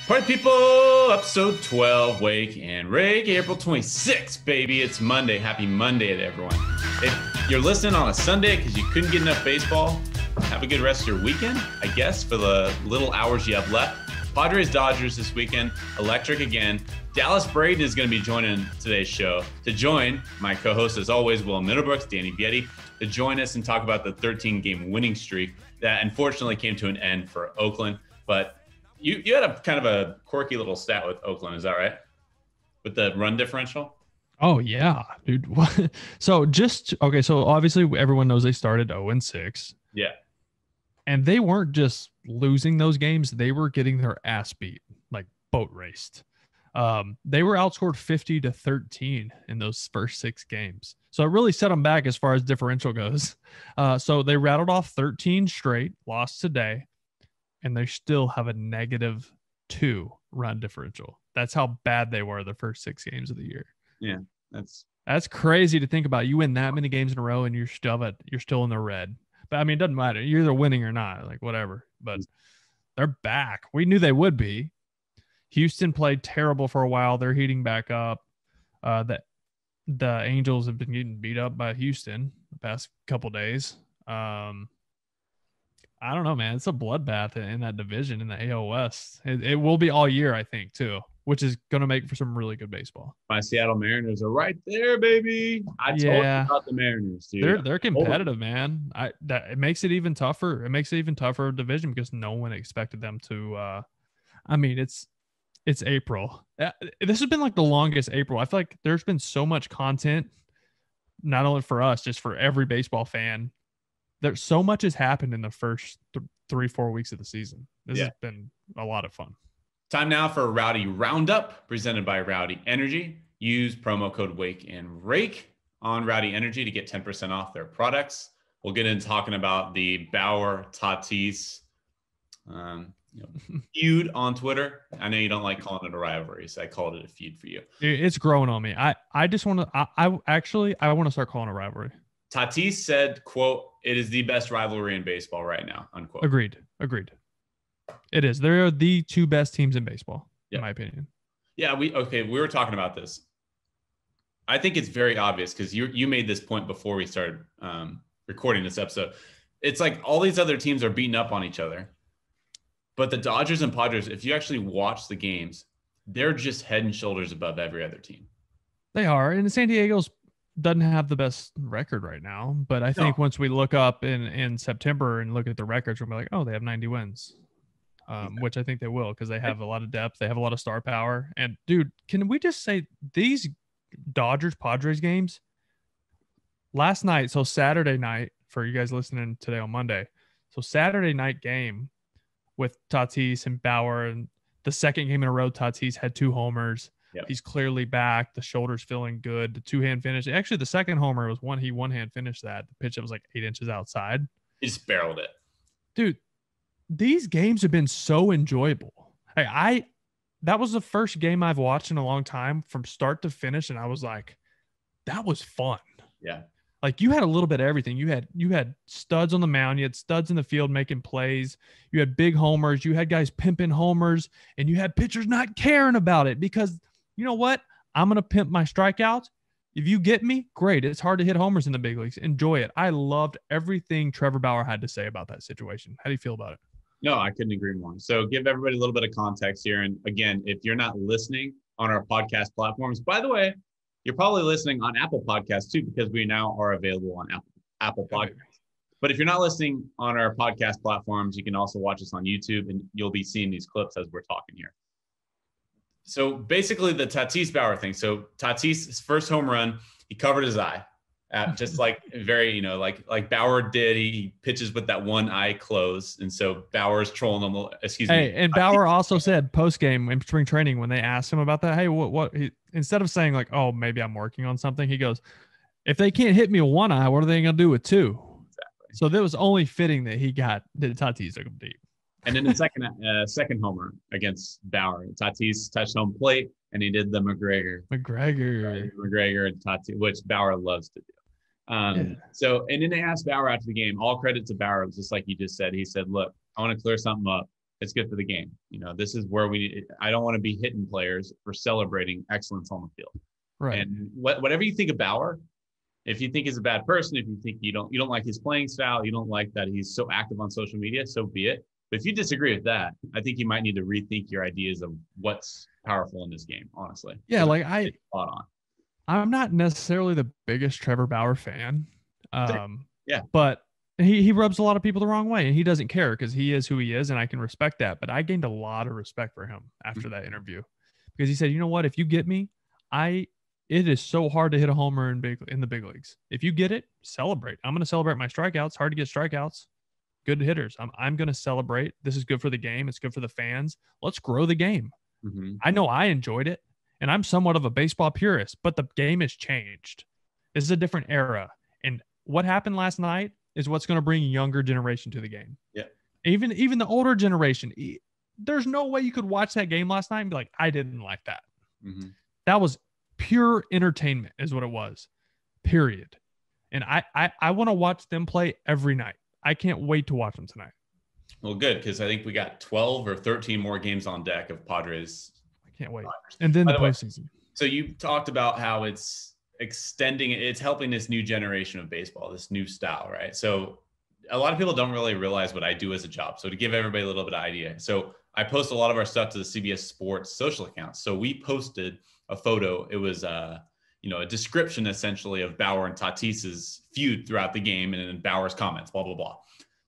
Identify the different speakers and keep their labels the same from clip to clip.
Speaker 1: Party people, episode 12, Wake and Rake, April 26th, baby. It's Monday. Happy Monday to everyone. If you're listening on a Sunday because you couldn't get enough baseball, have a good rest of your weekend, I guess, for the little hours you have left. Padres-Dodgers this weekend, electric again. Dallas Braden is going to be joining today's show. To join, my co-host, as always, Will Middlebrooks, Danny Vietti, to join us and talk about the 13-game winning streak that unfortunately came to an end for Oakland. But you had a kind of a quirky little stat with Oakland, is that right? With the run differential?
Speaker 2: Oh, yeah, dude. So obviously everyone knows they started 0-6.
Speaker 1: Yeah.
Speaker 2: And they weren't just losing those games. They were getting their ass beat, like boat raced. They were outscored 50-13 in those first 6 games. So it really set them back as far as differential goes. So they rattled off 13 straight, lost today, and they still have a -2 run differential. That's how bad they were the first 6 games of the year.
Speaker 1: Yeah,
Speaker 2: that's crazy to think about. You win that many games in a row and you're still in the red. But I mean, it doesn't matter. You're either winning or not, like whatever. But they're back. We knew they would be. Houston played terrible for a while. They're heating back up. The Angels have been getting beat up by Houston the past couple days. I don't know, man. It's a bloodbath in that division in the AL West. It will be all year, I think, too, which is going to make for some really good baseball.
Speaker 1: My Seattle Mariners are right there, baby. I told you about the Mariners, dude.
Speaker 2: They're competitive, man. It makes it even tougher. It makes it even tougher division because no one expected them to. It's April. This has been like the longest April. I feel like there's been so much content, not only for us, just for every baseball fan. There's so much has happened in the first 3-4 weeks of the season. This has been a lot of fun.
Speaker 1: Time now for Rowdy Roundup, presented by Rowdy Energy. Use promo code WAKE and RAKE on Rowdy Energy to get 10% off their products. We'll get into talking about the Bauer Tatis feud on Twitter. I know you don't like calling it a rivalry, so I called it a feud for you.
Speaker 2: It's growing on me. I just want to. I want to start calling it a rivalry.
Speaker 1: Tatis said, quote, "It is the best rivalry in baseball right now," unquote.
Speaker 2: Agreed. It is. They're the 2 best teams in baseball, in my opinion.
Speaker 1: Yeah, we were talking about this. I think it's very obvious because you made this point before we started recording this episode. It's like all these other teams are beating up on each other. But the Dodgers and Padres, if you actually watch the games, they're just head and shoulders above every other team.
Speaker 2: They are. And San Diego's doesn't have the best record right now. But I think once we look up in September and look at the records, we'll be like, oh, they have 90 wins, which I think they will because they have a lot of depth. They have a lot of star power. And, dude, can we just say these Dodgers-Padres games last night, so Saturday night, for you guys listening today on Monday, so Saturday night game with Tatis and Bauer, and the second game in a row, Tatis had 2 homers. Yep. He's clearly back. The shoulder's feeling good. The 2-hand finish. Actually, the second homer was one-hand finish that. The pitch that was like 8 inches outside.
Speaker 1: He just barreled it.
Speaker 2: Dude, these games have been so enjoyable. That was the first game I've watched in a long time from start to finish, and I was like, that was fun.
Speaker 1: Yeah.
Speaker 2: Like you had a little bit of everything. You had studs on the mound. You had studs in the field making plays. You had big homers. You had guys pimping homers, and you had pitchers not caring about it because you know what? I'm going to pimp my strikeouts. If you get me, great. It's hard to hit homers in the big leagues. Enjoy it. I loved everything Trevor Bauer had to say about that situation. How do you feel about it?
Speaker 1: No, I couldn't agree more. So give everybody a little bit of context here. And again, if you're not listening on our podcast platforms, by the way, you're probably listening on Apple Podcasts too, because we now are available on Apple Podcasts. But if you're not listening on our podcast platforms, you can also watch us on YouTube and you'll be seeing these clips as we're talking here. So basically the Tatis-Bauer thing. So Tatis' first home run, he covered his eye. Just like very, like Bauer did. He pitches with that one eye closed. And so Bauer's trolling him.
Speaker 2: Hey, and Bauer also said post-game in spring training when they asked him about that, hey, what instead of saying like, oh, maybe I'm working on something, he goes, if they can't hit me with one eye, what are they going to do with 2? Exactly. So that was only fitting that Tatis took him deep.
Speaker 1: And then the second homer against Bauer, Tatis touched home plate, and he did the McGregor and Tatis, which Bauer loves to do. So, and then they asked Bauer after the game, all credit to Bauer, just like you just said. He said, look, I want to clear something up. It's good for the game. This is where I don't want to be hitting players for celebrating excellence on the field.
Speaker 2: Right.
Speaker 1: And whatever you think of Bauer, if you think he's a bad person, if you think you don't like his playing style, you don't like that he's so active on social media, so be it. But if you disagree with that, I think you might need to rethink your ideas of what's powerful in this game, honestly.
Speaker 2: Yeah,
Speaker 1: spot on.
Speaker 2: I'm not necessarily the biggest Trevor Bauer fan.
Speaker 1: Yeah.
Speaker 2: But he rubs a lot of people the wrong way, and he doesn't care because he is who he is, and I can respect that. But I gained a lot of respect for him after that interview because he said, you know what, if you get me, it is so hard to hit a homer in the big leagues. If you get it, celebrate. I'm going to celebrate my strikeouts. Hard to get strikeouts. Good hitters. I'm going to celebrate. This is good for the game. It's good for the fans. Let's grow the game.
Speaker 1: Mm-hmm.
Speaker 2: I know I enjoyed it, and I'm somewhat of a baseball purist, but the game has changed. This is a different era. And what happened last night is what's going to bring younger generation to the game.
Speaker 1: Yeah.
Speaker 2: Even the older generation. There's no way you could watch that game last night and be like, I didn't like that.
Speaker 1: Mm-hmm.
Speaker 2: That was pure entertainment is what it was, period. And I want to watch them play every night. I can't wait to watch them tonight.
Speaker 1: Well, good, because I think we got 12 or 13 more games on deck of Padres.
Speaker 2: I can't wait. And then the postseason.
Speaker 1: So you talked about how it's helping this new generation of baseball, this new style, right? So a lot of people don't really realize what I do as a job. So to give everybody a little bit of idea. So I post a lot of our stuff to the CBS Sports social accounts. So we posted a photo. It was a description essentially of Bauer and Tatis's feud throughout the game, and then Bauer's comments, blah, blah, blah.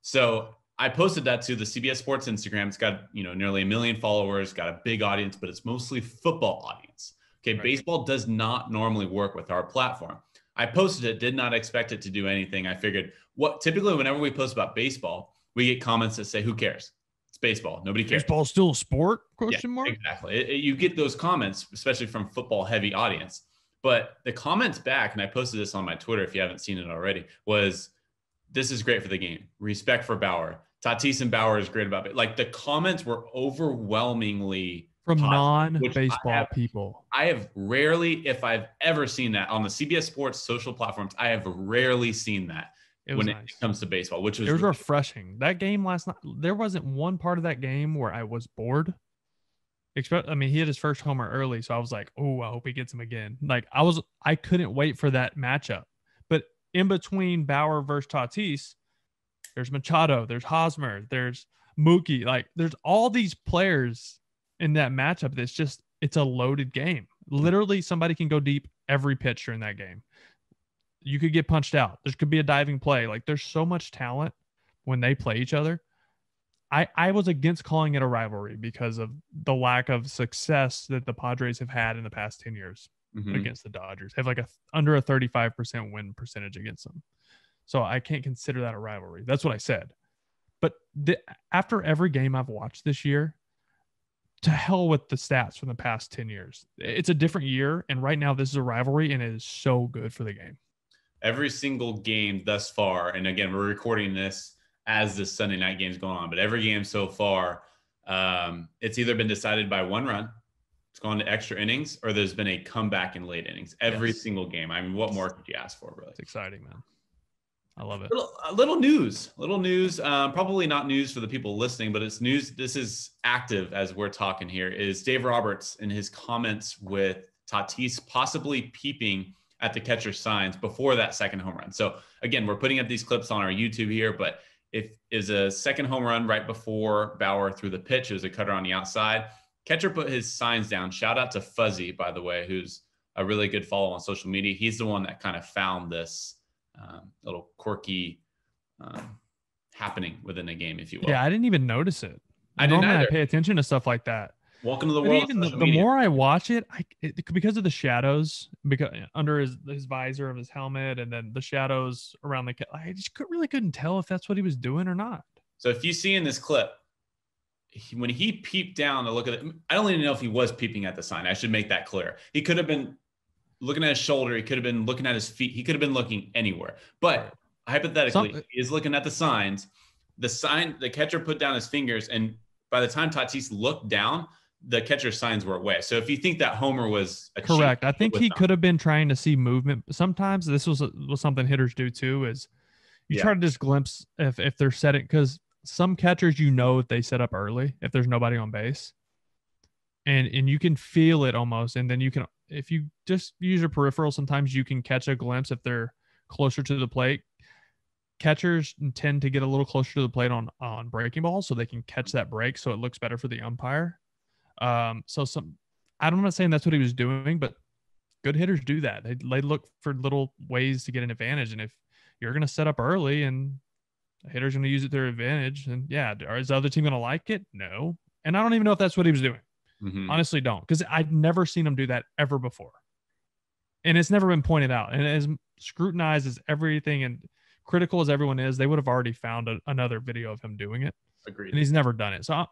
Speaker 1: So I posted that to the CBS Sports Instagram. It's got, nearly 1 million followers, got a big audience, but it's mostly football audience. Okay. Right. Baseball does not normally work with our platform. I posted it, did not expect it to do anything. I figured typically whenever we post about baseball, we get comments that say, who cares? It's baseball. Nobody cares.
Speaker 2: Baseball's still a sport? ?
Speaker 1: Exactly. You get those comments, especially from football heavy audience. But the comments back, and I posted this on my Twitter if you haven't seen it already, was this is great for the game. Respect for Bauer. Tatis and Bauer is great about it. Like the comments were overwhelmingly
Speaker 2: from
Speaker 1: positive,
Speaker 2: non-baseball people.
Speaker 1: I have rarely, if I've ever seen that on the CBS Sports social platforms, I have rarely seen that when it comes to baseball, which was
Speaker 2: really refreshing. That game last night, there wasn't one part of that game where I was bored. I mean, he hit his first homer early, so I was like, oh, I hope he gets him again. Like I couldn't wait for that matchup. But in between Bauer versus Tatis, there's Machado, there's Hosmer, there's Mookie. Like there's all these players in that matchup. It's a loaded game. Literally somebody can go deep every pitch during that game. You could get punched out. There could be a diving play. Like there's so much talent when they play each other. I was against calling it a rivalry because of the lack of success that the Padres have had in the past 10 years against the Dodgers. Have like under a 35% win percentage against them. So I can't consider that a rivalry. That's what I said. But after every game I've watched this year, to hell with the stats from the past 10 years. It's a different year. And right now this is a rivalry and it is so good for the game.
Speaker 1: Every single game thus far. And again, we're recording this as this Sunday night game's going on, but every game so far, it's either been decided by one run, it's gone to extra innings, or there's been a comeback in late innings. Every single game. I mean, what more could you ask for, really?
Speaker 2: It's exciting, man. I love it.
Speaker 1: Little news, probably not news for the people listening, but it's news. This is active as we're talking here, is Dave Roberts in his comments with Tatis possibly peeping at the catcher's signs before that second home run. So again, we're putting up these clips on our YouTube here, but if is a second home run right before Bauer threw the pitch, it was a cutter on the outside. Catcher put his signs down. Shout out to Fuzzy, by the way, who's a really good follow on social media. He's the one that kind of found this little quirky happening within the game, if you will.
Speaker 2: Yeah, I didn't even notice it.
Speaker 1: I didn't either.
Speaker 2: I pay attention to stuff like that.
Speaker 1: Welcome to the world.
Speaker 2: Even the more I watch it, because of the shadows, because under his visor of his helmet, and then the shadows around I just really couldn't tell if that's what he was doing or not.
Speaker 1: So if you see in this clip, when he peeped down to look at it, I don't even know if he was peeping at the sign. I should make that clear. He could have been looking at his shoulder. He could have been looking at his feet. He could have been looking anywhere. But hypothetically, he is looking at the signs. The catcher put down his fingers, and by the time Tatis looked down, the catcher's signs were away. So if you think that homer was
Speaker 2: correct, I think he could have been trying to see movement. Sometimes this was something hitters do too, is you try to just glimpse if they're setting, because some catchers, if they set up early, if there's nobody on base, and you can feel it almost. And then you can, if you just use your peripheral, sometimes you can catch a glimpse if they're closer to the plate. Catchers tend to get a little closer to the plate on breaking balls so they can catch that break, so it looks better for the umpire. I'm not saying that's what he was doing, but good hitters do that. They look for little ways to get an advantage. And if you're going to set up early and the hitter's going to use it to their advantage, then is the other team going to like it? No. And I don't even know if that's what he was doing.
Speaker 1: Mm-hmm.
Speaker 2: Honestly, don't, because I'd never seen him do that ever before. And it's never been pointed out. And as scrutinized as everything and critical as everyone is, they would have already found another video of him doing it.
Speaker 1: Agreed.
Speaker 2: And he's never done it. So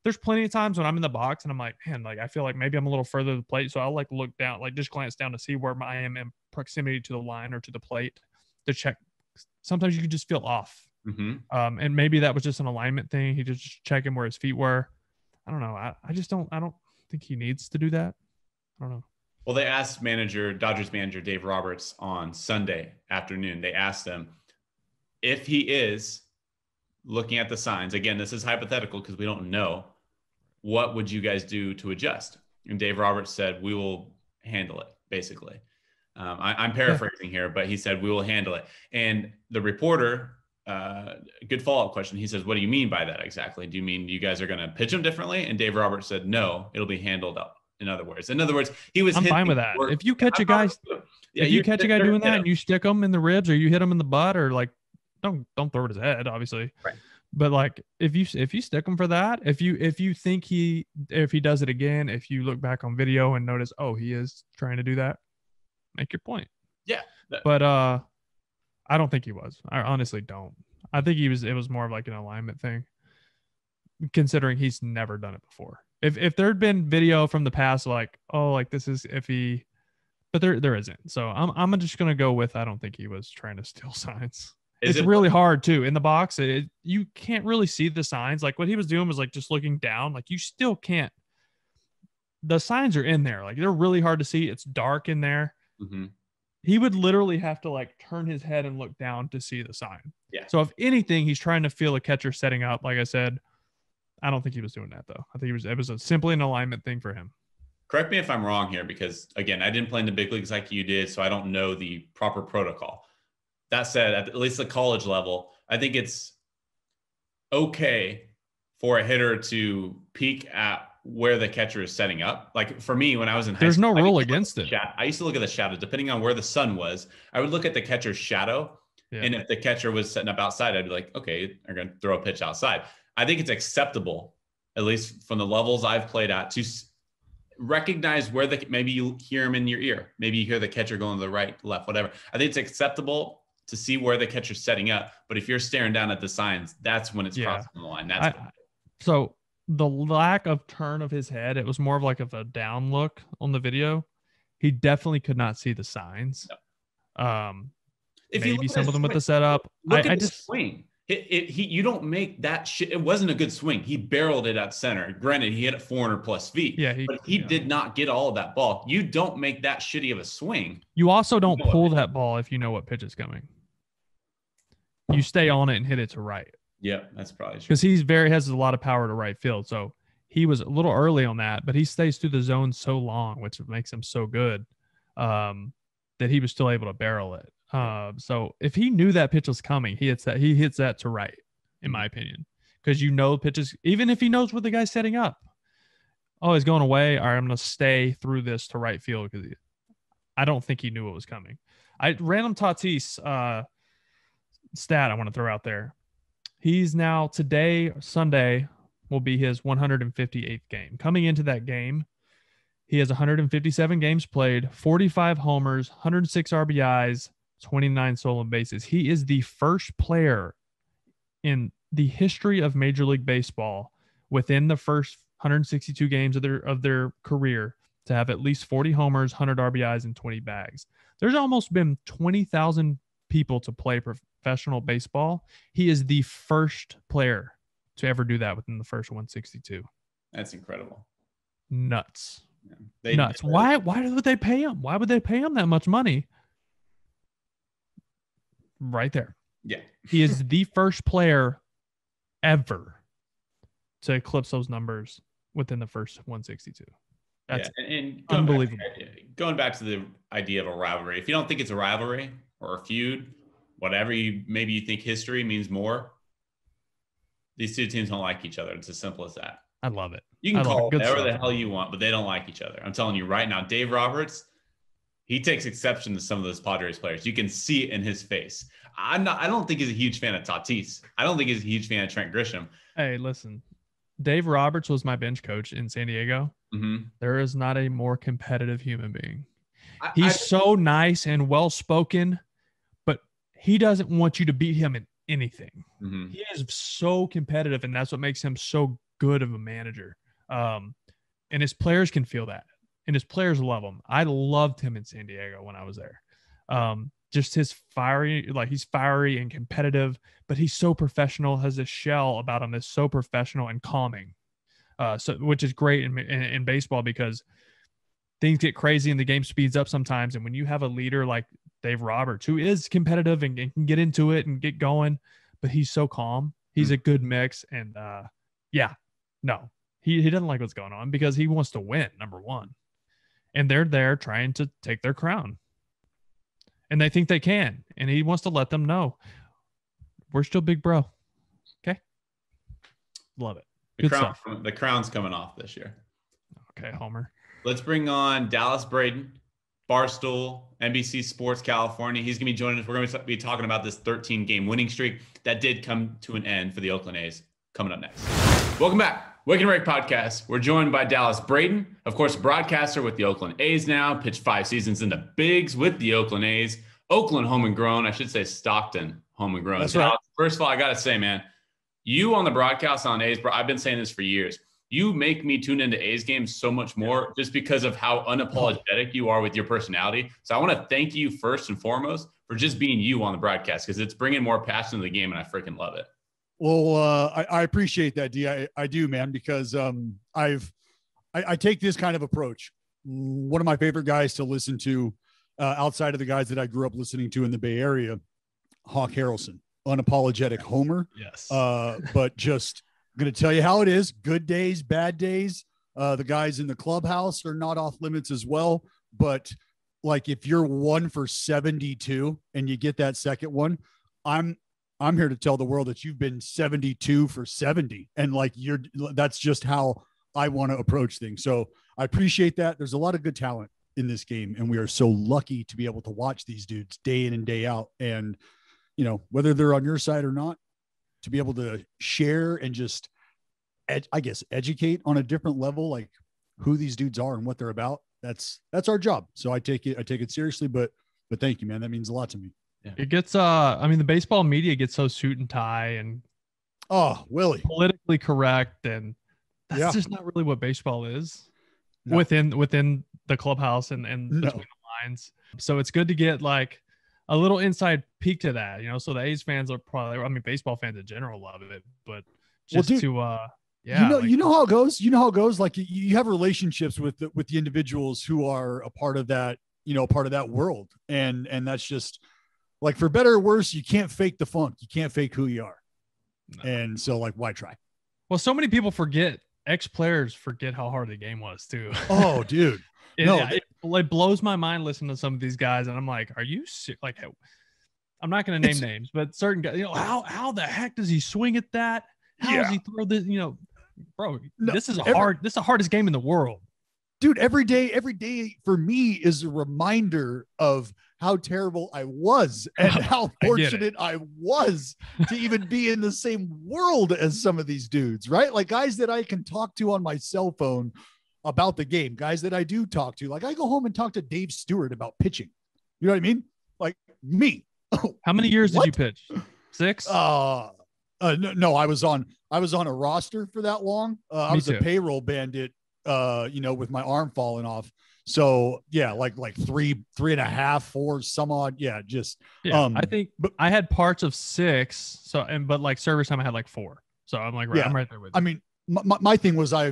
Speaker 2: there's plenty of times when I'm in the box and I'm like, man, like I feel like maybe I'm a little further to the plate. So I'll like look down, like just glance down to see where I am in proximity to the line or to the plate to check. Sometimes you can just feel off.
Speaker 1: Mm-hmm.
Speaker 2: And maybe that was just an alignment thing. He just checking where his feet were. I don't know. I don't think he needs to do that. I don't know.
Speaker 1: Well, they asked Dodgers manager Dave Roberts on Sunday afternoon. They asked him if he is looking at the signs. Again, this is hypothetical because we don't know. What would you guys do to adjust? And Dave Roberts said, we will handle it, basically. I'm paraphrasing here, but he said, we will handle it. And the reporter, good follow-up question. He says, what do you mean by that exactly? Do you mean you guys are going to pitch him differently? And Dave Roberts said, no, it'll be handled up. In other words, I'm
Speaker 2: fine with that. If you catch a guy doing that and you stick him in the ribs or you hit him in the butt or like, don't throw it at his head, obviously.
Speaker 1: Right.
Speaker 2: But like if you stick him for that, if you think if he does it again, if you look back on video and notice, oh, he is trying to do that, make your point.
Speaker 1: Yeah.
Speaker 2: But I don't think he was. I honestly don't. I think it was more of like an alignment thing, considering he's never done it before. If there'd been video from the past, like, oh, like this is iffy, but there isn't. So I'm just gonna go with I don't think he was trying to steal signs. It's really hard too in the box. You can't really see the signs. Like what he was doing was like just looking down. Like you still can't. The signs are in there. Like they're really hard to see. It's dark in there.
Speaker 1: Mm-hmm.
Speaker 2: He would literally have to like turn his head and look down to see the sign.
Speaker 1: Yeah.
Speaker 2: So if anything, he's trying to feel a catcher setting up. Like I said, I don't think he was doing that though. I think it was simply an alignment thing for him.
Speaker 1: Correct me if I'm wrong here, because again, I didn't play in the big leagues like you did, so I don't know the proper protocol. That said, at least the college level, I think it's okay for a hitter to peek at where the catcher is setting up. Like for me, when I was in high school,
Speaker 2: there's no rule against it.
Speaker 1: I used to look at the shadow, depending on where the sun was. I would look at the catcher's shadow. Yeah. And if the catcher was setting up outside, I'd be like, okay, they're going to throw a pitch outside. I think it's acceptable, at least from the levels I've played at, to recognize where maybe you hear him in your ear. Maybe you hear the catcher going to the right, left, whatever. I think it's acceptable to see where the catcher's setting up. But if you're staring down at the signs, that's when it's crossing the line.
Speaker 2: So the lack of turn of his head, it was more of like a down look on the video. He definitely could not see the signs.
Speaker 1: No.
Speaker 2: Maybe some of them with the setup.
Speaker 1: I just swing. You don't make that shit. It wasn't a good swing. He barreled it at center. Granted, he hit it 400 plus feet. Yeah, but he did not get all of that ball. You don't make that shitty of a swing.
Speaker 2: You also don't pull that ball if you know what pitch is coming. You stay on it and hit it to right.
Speaker 1: Yeah, that's probably true.
Speaker 2: Because has a lot of power to right field. So he was a little early on that, but he stays through the zone so long, which makes him so good, that he was still able to barrel it. So if he knew that pitch was coming, he hits that to right, in my opinion, because pitches, even if he knows what the guy's setting up. Oh, he's going away. All right, I'm going to stay through this to right field because I don't think he knew what was coming. Random Tatis stat I want to throw out there. He's now today, Sunday, will be his 158th game. Coming into that game, he has 157 games played, 45 homers, 106 RBIs, 29 stolen bases. He is the first player in the history of Major League Baseball within the first 162 games of their career to have at least 40 homers, 100 RBIs, and 20 bags. There's almost been 20,000 people to play professional baseball. He is the first player to ever do that within the first 162.
Speaker 1: That's incredible.
Speaker 2: Nuts. Yeah. Nuts. Why would they pay him? Why would they pay him that much money? Right there.
Speaker 1: Yeah.
Speaker 2: He is the first player ever to eclipse those numbers within the first 162. That's
Speaker 1: and
Speaker 2: unbelievable.
Speaker 1: Going back to the idea of a rivalry, if you don't think it's a rivalry or a feud, whatever maybe you think history means more, these two teams don't like each other. It's as simple as that.
Speaker 2: I love it.
Speaker 1: You can call it whatever the hell you want, but they don't like each other. I'm telling you right now, Dave Roberts, he takes exception to some of those Padres players. You can see it in his face. I don't think he's a huge fan of Tatis. I don't think he's a huge fan of Trent Grisham.
Speaker 2: Hey, listen, Dave Roberts was my bench coach in San Diego.
Speaker 1: Mm-hmm.
Speaker 2: There is not a more competitive human being. He's so nice and well-spoken, but he doesn't want you to beat him in anything.
Speaker 1: Mm-hmm.
Speaker 2: He is so competitive, and that's what makes him so good of a manager. And his players can feel that, and his players love him. I loved him in San Diego when I was there. Just his he's fiery and competitive, but he's so professional, has a shell about him that's so professional and calming. Which is great in baseball because things get crazy and the game speeds up sometimes. And when you have a leader like Dave Roberts, who is competitive and can get into it and get going, but he's so calm, he's a good mix. And he doesn't like what's going on because he wants to win, number one. And they're there trying to take their crown. And they think they can. And he wants to let them know we're still big bro. Okay. Love it.
Speaker 1: The crown's coming off this year.
Speaker 2: Okay, Homer.
Speaker 1: Let's bring on Dallas Braden, Barstool, NBC Sports California. He's going to be joining us. We're going to be talking about this 13-game winning streak that did come to an end for the Oakland A's. Coming up next. Welcome back. RAKE Podcast. We're joined by Dallas Braden, of course, broadcaster with the Oakland A's now, pitched 5 seasons in the bigs with the Oakland A's. Oakland home and grown. I should say Stockton home and grown.
Speaker 2: That's right.
Speaker 1: First of all, I got to say, man, you on the broadcast on A's, bro, I've been saying this for years. You make me tune into A's games so much more just because of how unapologetic you are with your personality. So I want to thank you first and foremost for just being you on the broadcast because it's bringing more passion to the game, and I freaking love it.
Speaker 3: Well, I appreciate that, D. I do, man, because I take this kind of approach. One of my favorite guys to listen to outside of the guys that I grew up listening to in the Bay Area, Hawk Harrelson, unapologetic Homer.
Speaker 2: Yes.
Speaker 3: But just going to tell you how it is. Good days, bad days. The guys in the clubhouse are not off limits as well. But like if you're 1 for 72 and you get that second one, I'm here to tell the world that you've been 72 for 70. And like that's just how I want to approach things. So I appreciate that. There's a lot of good talent in this game. And we are so lucky to be able to watch these dudes day in and day out. And, you know, whether they're on your side or not, to be able to share and just, educate on a different level, like who these dudes are and what they're about. That's our job. So I take it seriously, but thank you, man. That means a lot to me.
Speaker 2: Yeah. It gets, the baseball media gets so suit and tie and
Speaker 3: Willie,
Speaker 2: politically correct. And that's just not really what baseball is within the clubhouse and between the lines. So it's good to get like a little inside peek to that, you know, so the A's fans are probably, baseball fans in general love it, but just you know how it goes. Like you have relationships with the individuals who are a part of that, part of that world. And that's just, like, for better or worse, you can't fake the funk. You can't fake who you are. No. And so, like, why try? Well, so many people ex-players forget how hard the game was, too.
Speaker 3: Oh, dude.
Speaker 2: It blows my mind listening to some of these guys, and I'm like, are you like, I'm not going to name names, but certain guys, how the heck does he swing at that? How does he throw this? Bro, this is the hardest game in the world.
Speaker 3: Dude, every day for me is a reminder of how terrible I was and how fortunate I was to even be in the same world as some of these dudes, right? Like guys that I can talk to on my cell phone about the game, guys that I do talk to. Like I go home and talk to Dave Stewart about pitching. You know what I mean? Like me.
Speaker 2: How many years did you pitch? 6?
Speaker 3: No, I was on a roster for that long. I was a payroll bandit, with my arm falling off. So yeah, like 3.5, 4, some odd. Yeah.
Speaker 2: I think I had parts of 6. So, but like service time, I had like 4. So I'm like, I'm right there with you.
Speaker 3: I mean, my thing was I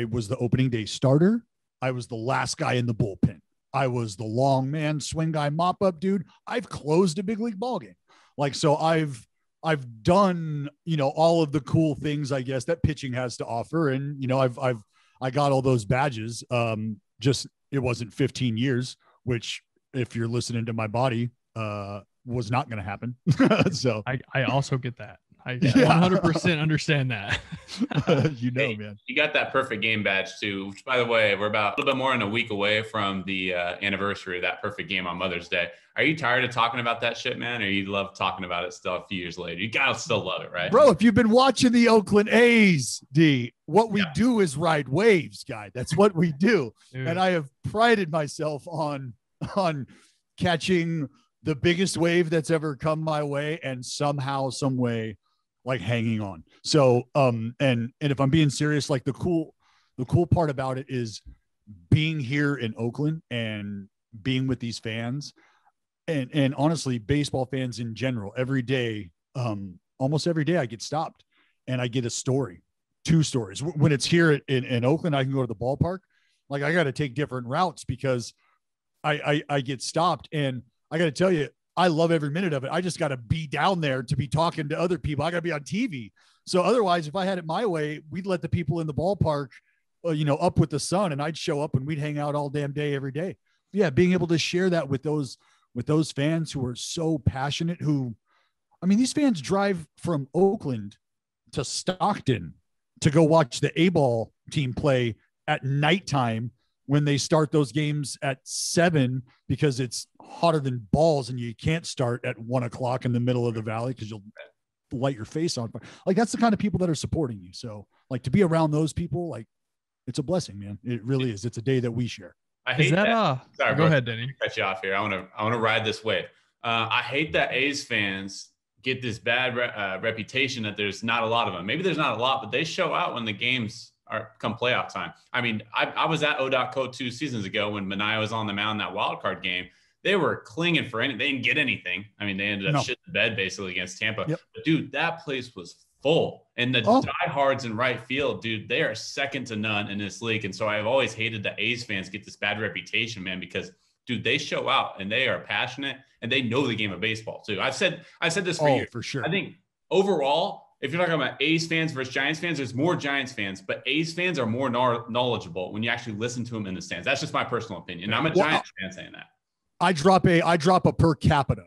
Speaker 3: was the opening day starter. I was the last guy in the bullpen. I was the long man, swing guy, mop up dude. I've closed a big league ball game. Like, so I've I've done, all of the cool things, I guess, that pitching has to offer. And, I got all those badges. Just, it wasn't 15 years, which if you're listening to my body, was not going to happen. So
Speaker 2: I also get that. I 100% understand that.
Speaker 3: Man.
Speaker 1: You got that perfect game badge too, which, by the way, we're about a little bit more than a week away from the anniversary of that perfect game on Mother's Day. Are you tired of talking about that shit, man? Or you love talking about it still a few years later? You gotta still love it, right?
Speaker 3: Bro, if you've been watching the Oakland A's, what we do is ride waves, guy. That's what we do. Dude. And I have prided myself on catching the biggest wave that's ever come my way and somehow, some way, like hanging on. So, and if I'm being serious, like the cool part about it is being here in Oakland and being with these fans and honestly, baseball fans in general, every day, almost every day I get stopped and I get a story, 2 stories. When it's here in Oakland, I can go to the ballpark. Like I got to take different routes because I get stopped, and I got to tell you, I love every minute of it. I just got to be down there to be talking to other people. I got to be on TV. So otherwise, if I had it my way, we'd let the people in the ballpark, up with the sun, and I'd show up and we'd hang out all damn day, every day. Yeah. Being able to share that with those fans who are so passionate, these fans drive from Oakland to Stockton to go watch the A-ball team play at nighttime when they start those games at 7 because it's hotter than balls and you can't start at 1:00 in the middle of the valley because you'll light your face on fire. Like that's the kind of people that are supporting you. So like to be around those people, like it's a blessing, man. It really is. It's a day that we share.
Speaker 1: I hate that. Sorry,
Speaker 2: go ahead, Denny.
Speaker 1: Cut you off here. I want to ride this wave. I hate that A's fans get this bad reputation that there's not a lot of them. Maybe there's not a lot, but they show out when the games come playoff time. I mean, I was at O.Co 2 seasons ago when Manaea was on the mound in that wild card game. They were clinging for anything. They didn't get anything. I mean, they ended up shitting the bed basically against Tampa.
Speaker 3: Yep.
Speaker 1: But dude, that place was full. And the diehards in right field, dude, they are second to none in this league. And so I've always hated that A's fans get this bad reputation, man, because dude, they show out and they are passionate and they know the game of baseball too. I've said this for years.
Speaker 3: For sure.
Speaker 1: I think overall, if you're talking about A's fans versus Giants fans, there's more Giants fans, but A's fans are more knowledgeable when you actually listen to them in the stands. That's just my personal opinion. And I'm a Giants fan saying that. I drop
Speaker 3: a per capita,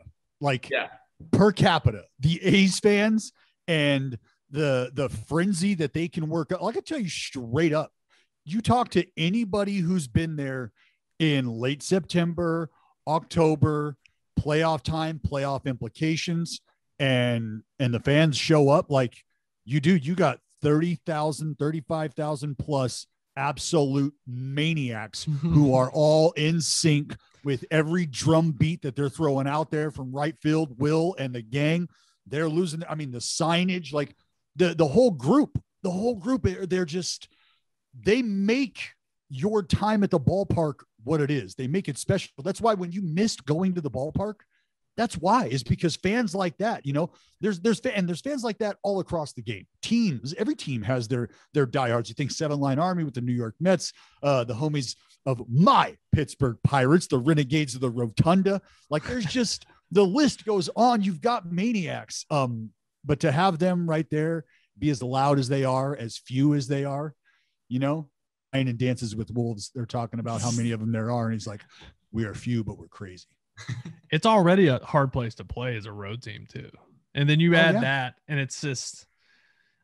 Speaker 3: per capita, the A's fans and the frenzy that they can work up. Like I tell you straight up, you talk to anybody who's been there in late September, October, playoff time, playoff implications, and the fans show up like you got 30,000, 35,000 plus absolute maniacs who are all in sync with every drum beat that they're throwing out there from right field. Will and the gang, they're losing. I mean, the signage, like the whole group, they make your time at the ballpark what it is. They make it special. That's why when you missed going to the ballpark, that's why, is because fans like that, there's fans like that all across the game. Teams, every team has their diehards. You think 7-Line Army with the New York Mets, the homies of my Pittsburgh Pirates, the Renegades of the Rotunda. Like there's just, the list goes on. You've got maniacs. But to have them right there, be as loud as they are, as few as they are, and Dances with Wolves, they're talking about how many of them there are. And he's like, we are few, but we're crazy.
Speaker 2: It's already a hard place to play as a road team too. And then you add that and it's just,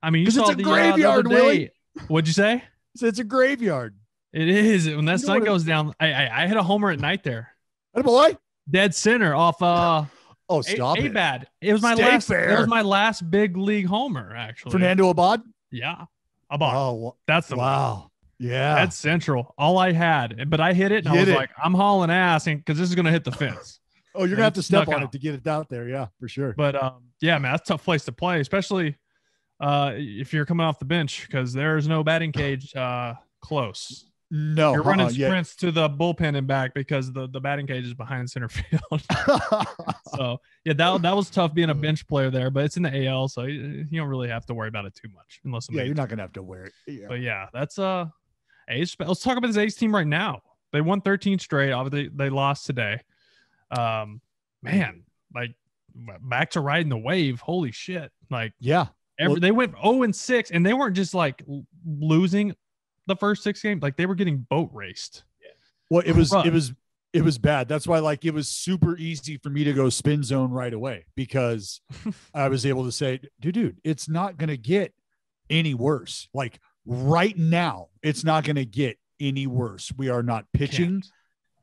Speaker 2: I mean, you saw
Speaker 3: it's a graveyard,
Speaker 2: the other day. What'd you say?
Speaker 3: It's a graveyard.
Speaker 2: It is. When that sun goes down, I hit a homer at night there.
Speaker 3: Hey boy.
Speaker 2: Dead center off
Speaker 3: stop it.
Speaker 2: Bad. It was my last big league homer, actually.
Speaker 3: Fernando Abad?
Speaker 2: Yeah. Abad.
Speaker 3: Oh,
Speaker 2: that's the
Speaker 3: wow. Yeah.
Speaker 2: That's central. All I had, but I hit it and I was like, I'm hauling ass because this is going to hit the fence.
Speaker 3: You're going to have to step on it to get it out there. Yeah, for sure.
Speaker 2: But yeah, man, that's a tough place to play, especially if you're coming off the bench because there's no batting cage close.
Speaker 3: No,
Speaker 2: you're running sprints to the bullpen and back because the batting cage is behind center field. So yeah, that was tough being a bench player there, but it's in the AL, so you don't really have to worry about it too much unless
Speaker 3: you're not going to have to wear it. Yeah.
Speaker 2: But yeah, that's A's. Let's talk about this A's team right now. They won 13 straight. Obviously, they lost today. Man, like back to riding the wave. Holy shit. Like,
Speaker 3: yeah,
Speaker 2: they went 0-6 and they weren't just like losing the first 6 games. Like they were getting boat raced.
Speaker 3: Well, it was bad. That's why, like, it was super easy for me to go spin zone right away because I was able to say, dude, it's not going to get any worse. Like right now, it's not going to get any worse. We are not pitching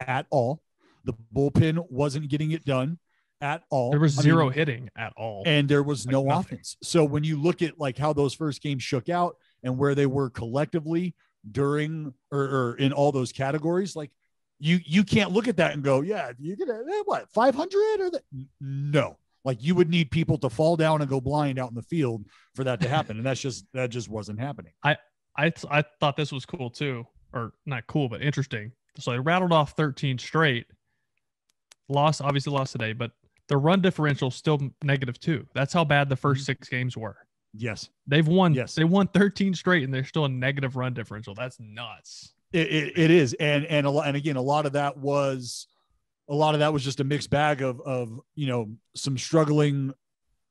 Speaker 3: at all. The bullpen wasn't getting it done at all.
Speaker 2: There was zero hitting at all.
Speaker 3: And there was
Speaker 2: like
Speaker 3: no
Speaker 2: nothing.
Speaker 3: offense. So when you look at like how those first games shook out and where they were collectively during or in all those categories, like you can't look at that and go, yeah, you're going to what, 500 or that? No. Like you would need people to fall down and go blind out in the field for that to happen. And that just wasn't happening.
Speaker 2: I thought this was cool too, or not cool, but interesting. So they rattled off 13 straight. Obviously lost today, but the run differential still -2. That's how bad the first 6 games were.
Speaker 3: Yes.
Speaker 2: They've won.
Speaker 3: Yes.
Speaker 2: They won 13 straight and they're still a negative run differential. That's nuts.
Speaker 3: It is. And again, a lot of that was just a mixed bag of, you know, some struggling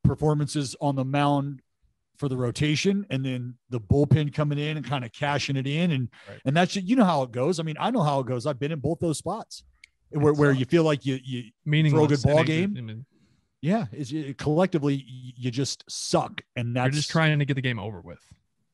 Speaker 3: performances on the mound for the rotation and then the bullpen coming in and kind of cashing it in. And that's, you know how it goes. I mean, I know how it goes. I've been in both those spots where you feel like you throw a good ball game. Yeah. Collectively you just suck. And that's
Speaker 2: you're just trying to get the game over with.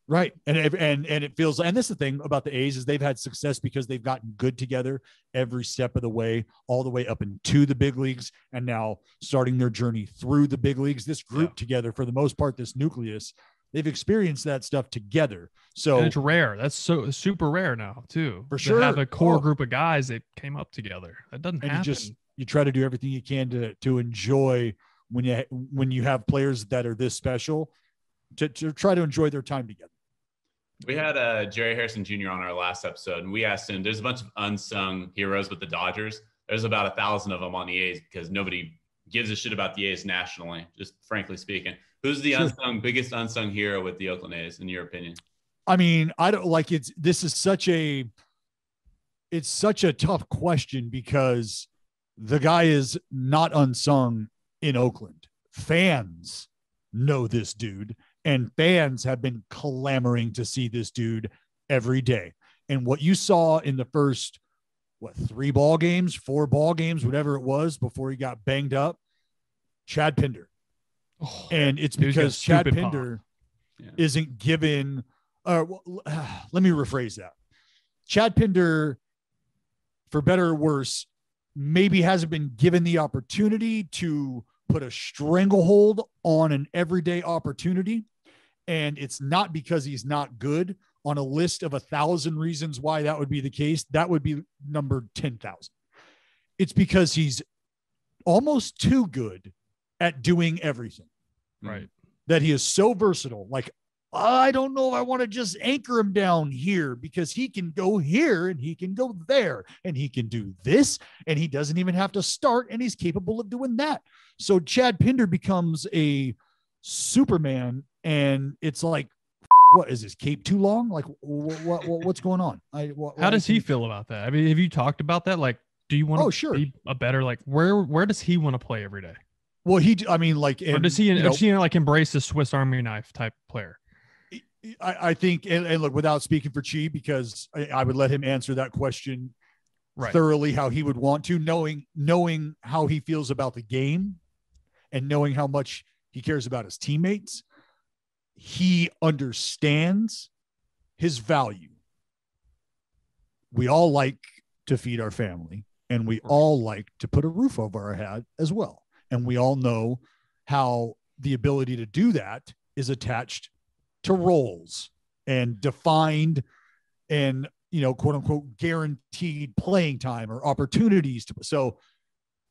Speaker 3: Right. And it feels, and this is the thing about the A's is they've had success because they've gotten good together every step of the way, all the way up into the big leagues. And now starting their journey through the big leagues, this group together, for the most part, this nucleus, they've experienced that stuff together. So
Speaker 2: and it's rare. That's so super rare now too.
Speaker 3: For sure.
Speaker 2: To have a core group of guys that came up together. That doesn't happen.
Speaker 3: You try to do everything you can to enjoy when you have players that are this special to try to enjoy their time together.
Speaker 1: We had Jerry Harrison Jr. on our last episode, and we asked him, there's a bunch of unsung heroes with the Dodgers. There's about 1,000 of them on the A's because nobody gives a shit about the A's nationally, just frankly speaking. Who's the biggest unsung hero with the Oakland A's, in your opinion?
Speaker 3: I mean, I don't like it's such a tough question because the guy is not unsung in Oakland. Fans know this dude. And fans have been clamoring to see this dude every day. And what you saw in the first, 3 ball games, 4 ball games, whatever it was before he got banged up, Chad Pinder. Oh, and it's because Chad Pinder isn't given let me rephrase that. Chad Pinder, for better or worse, maybe hasn't been given the opportunity to put a stranglehold on an everyday opportunity. And it's not because he's not good. On a list of 1,000 reasons why that would be the case, that would be number 10,000. It's because he's almost too good at doing everything.
Speaker 2: Right.
Speaker 3: That he is so versatile. Like, I don't know if I want to just anchor him down here because he can go here and he can go there and he can do this and he doesn't even have to start and he's capable of doing that. So Chad Pinder becomes a Superman and it's like, what is this cape too long? Like what's going on?
Speaker 2: How does he feel about that? I mean, have you talked about that? Like, do you want to be a better, like where does he want to play every day?
Speaker 3: Well, or does he
Speaker 2: like embrace the Swiss Army knife type player?
Speaker 3: I think, and look, without speaking for Chi, because I would let him answer that question thoroughly how he would want to, knowing how he feels about the game and knowing how much he cares about his teammates. He understands his value. We all like to feed our family and we all like to put a roof over our head as well. And we all know how the ability to do that is attached to roles and defined and, quote unquote, guaranteed playing time or opportunities to. So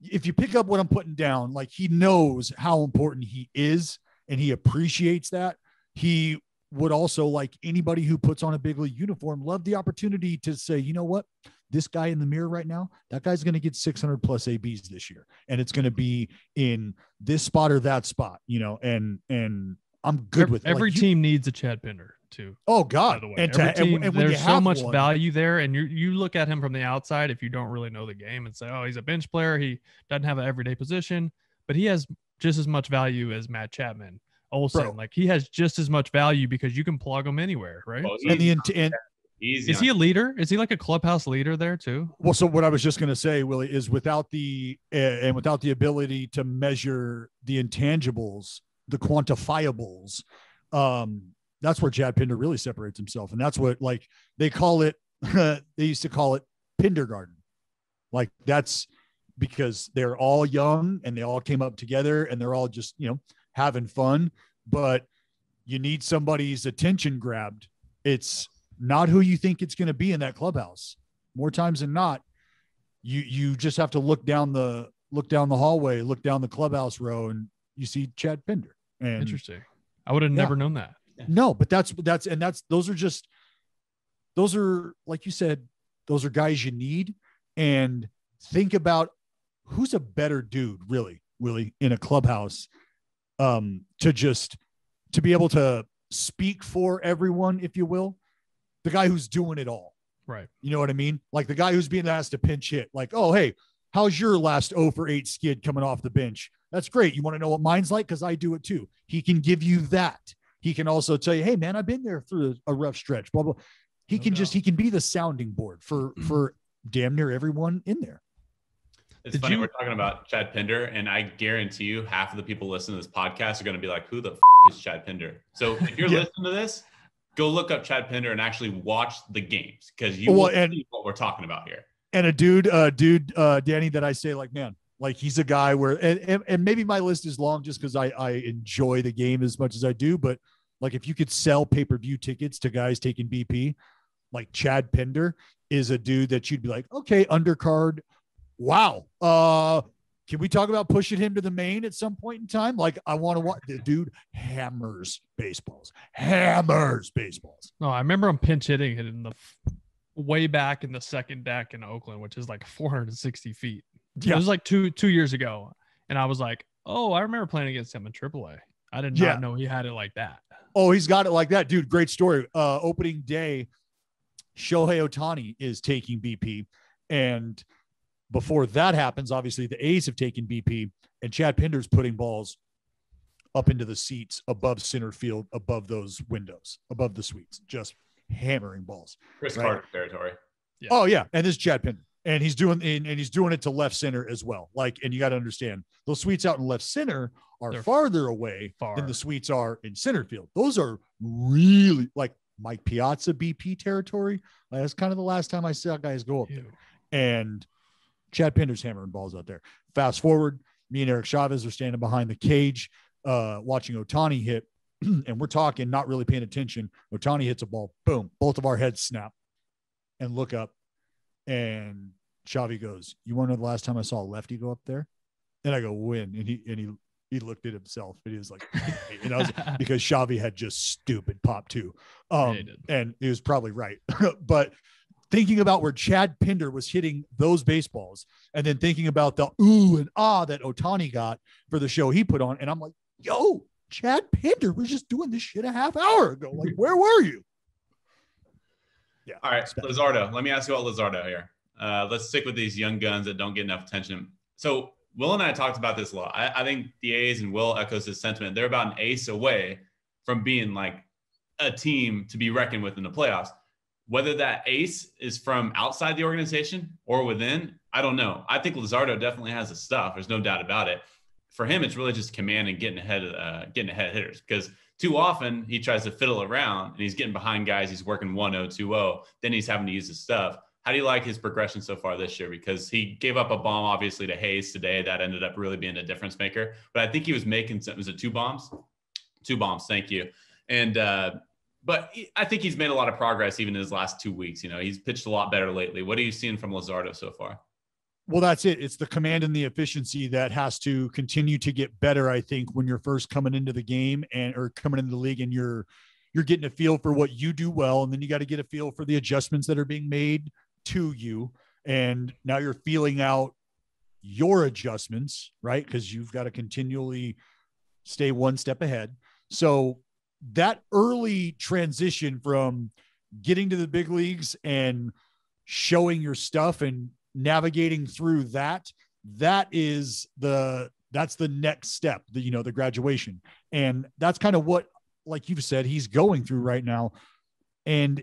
Speaker 3: if you pick up what I'm putting down, like he knows how important he is and he appreciates that. He would also, like anybody who puts on a big league uniform, love the opportunity to say, you know what, this guy in the mirror right now, that guy's going to get 600 plus ABs this year. And it's going to be in this spot or that spot, and I'm good with it.
Speaker 2: Every team needs a Chad Pinder too.
Speaker 3: Oh God.
Speaker 2: And there's so much value there. And you look at him from the outside, if you don't really know the game and say, oh, he's a bench player. He doesn't have an everyday position, but he has just as much value as Matt Chapman. Olsen,
Speaker 3: Bro.
Speaker 2: like he has just as much value because you can plug him anywhere, right?
Speaker 1: Well,
Speaker 3: And the intent.
Speaker 2: Is he a leader? Is he like a clubhouse leader there too?
Speaker 3: Well, so what I was just going to say, Willie, is without the ability to measure the intangibles, the quantifiables, that's where Chad Pinder really separates himself. And that's what, like, they call it, they used to call it Pindergarten. Like, that's because they're all young and they all came up together and they're all just, having fun, but you need somebody's attention grabbed. It's not who you think it's going to be in that clubhouse. More times than not, you just have to look down the hallway, look down the clubhouse row, and you see Chad Pinder. And
Speaker 2: interesting. I would have never known that.
Speaker 3: No, but those are, like you said, those are guys you need. And think about who's a better dude, really, Willie, in a clubhouse, to be able to speak for everyone, if you will. The guy who's doing it all.
Speaker 2: Right.
Speaker 3: You know what I mean? Like the guy who's being asked to pinch hit. Like, oh, hey, how's your last 0 for 8 skid coming off the bench? That's great. You want to know what mine's like? Because I do it too. He can give you that. He can also tell you, hey, man, I've been there through a rough stretch. Blah, blah. He can be the sounding board for damn near everyone in there.
Speaker 1: It's funny we're talking about Chad Pinder, and I guarantee you half of the people listening to this podcast are going to be like, who the is Chad Pinder? So if you're listening to this, go look up Chad Pinder and actually watch the games, because you will see what we're talking about here.
Speaker 3: And a dude, Danny, that I say, like, man, like he's a guy where, and maybe my list is long just because I enjoy the game as much as I do, but like if you could sell pay-per-view tickets to guys taking BP, like Chad Pinder is a dude that you'd be like, okay, undercard. Wow. Can we talk about pushing him to the main at some point in time? Like, I want to watch the dude hammers baseballs.
Speaker 2: No, I remember him pinch hitting it in the way back in the second deck in Oakland, which is like 460 feet. Yeah. It was like two years ago. And I was like, oh, I remember playing against him in AAA. I did not know he had it like that.
Speaker 3: Oh, he's got it like that, dude. Great story. Opening day, Shohei Ohtani is taking BP, and before that happens, obviously the A's have taken BP, and Chad Pinder's putting balls up into the seats above center field, above those windows, above the suites, just hammering balls.
Speaker 1: Chris Carter territory.
Speaker 3: Yeah. Oh yeah, and this is Chad Pinder, and he's doing it to left center as well. Like, and you got to understand, those suites out in left center are farther away than the suites are in center field. Those are really like Mike Piazza BP territory. That's kind of the last time I saw guys go up there. And Chad Pinder's hammering balls out there. Fast forward, me and Eric Chavez are standing behind the cage, watching Ohtani hit, and we're talking, not really paying attention. Ohtani hits a ball, boom, both of our heads snap, and look up, and Chavi goes, "You want to know the last time I saw a lefty go up there?" And I go, "When?" And he looked at himself, and he was like, and I was, because Chavi had just stupid pop too, and he was probably right, but. Thinking about where Chad Pinder was hitting those baseballs, and then thinking about the ooh and ah that Ohtani got for the show he put on. And I'm like, yo, Chad Pinder was just doing this shit a half hour ago. Like, where were you?
Speaker 1: Yeah. All right. Lizardo. Let me ask you about Lizardo here. Let's stick with these young guns that don't get enough attention. So Will and I talked about this a lot. I think the A's, and Will echoes his sentiment, they're about an ace away from being like a team to be reckoned with in the playoffs. Whether that ace is from outside the organization or within, I don't know. I think Lizardo definitely has the stuff. There's no doubt about it. For him, it's really just command and getting ahead of hitters, because too often he tries to fiddle around and he's getting behind guys. He's working 1-0, 2-0. Then he's having to use his stuff. How do you like his progression so far this year? Because he gave up a bomb, obviously, to Hayes today. That ended up really being a difference maker. But I think he was making – was it 2 bombs? 2 bombs, thank you. And but I think he's made a lot of progress even in his last 2 weeks. You know, he's pitched a lot better lately. What are you seeing from Lizardo so far?
Speaker 3: Well, that's it. It's the command and the efficiency that has to continue to get better, I think, when you're first coming into the game or coming into the league, and you're getting a feel for what you do well. And then you got to get a feel for the adjustments that are being made to you. And now you're feeling out your adjustments, right? Because you've got to continually stay one step ahead. So that early transition from getting to the big leagues and showing your stuff and navigating through that is the that's the next step, the graduation. And that's kind of what, like you've said, he's going through right now. And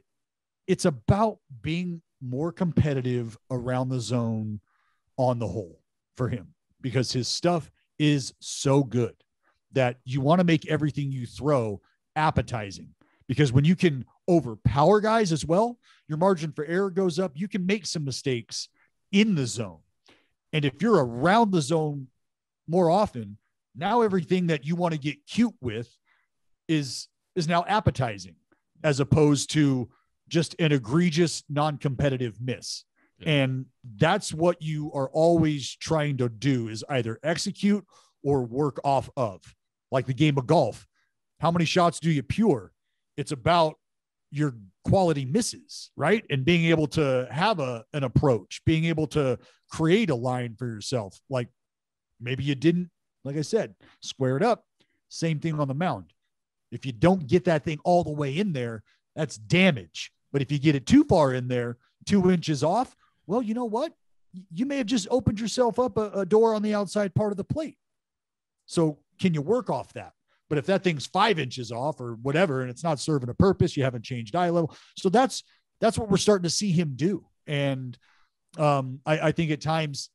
Speaker 3: it's about being more competitive around the zone on the whole for him, because his stuff is so good that you want to make everything you throw appetizing, because when you can overpower guys as well, your margin for error goes up. You can make some mistakes in the zone. And if you're around the zone more often, now everything that you want to get cute with is now appetizing, as opposed to just an egregious non-competitive miss. Yeah. And that's what you are always trying to do, is either execute or work off of. Like the game of golf. How many shots do you pure? It's about your quality misses, right? And being able to have an approach, being able to create a line for yourself. Like maybe you didn't, like I said, square it up. Same thing on the mound. If you don't get that thing all the way in there, that's damage. But if you get it too far in there, 2 inches off, well, you know what? You may have just opened yourself up a door on the outside part of the plate. So can you work off that? But if that thing's 5 inches off or whatever, and it's not serving a purpose, you haven't changed eye level. So that's what we're starting to see him do. And I think at times,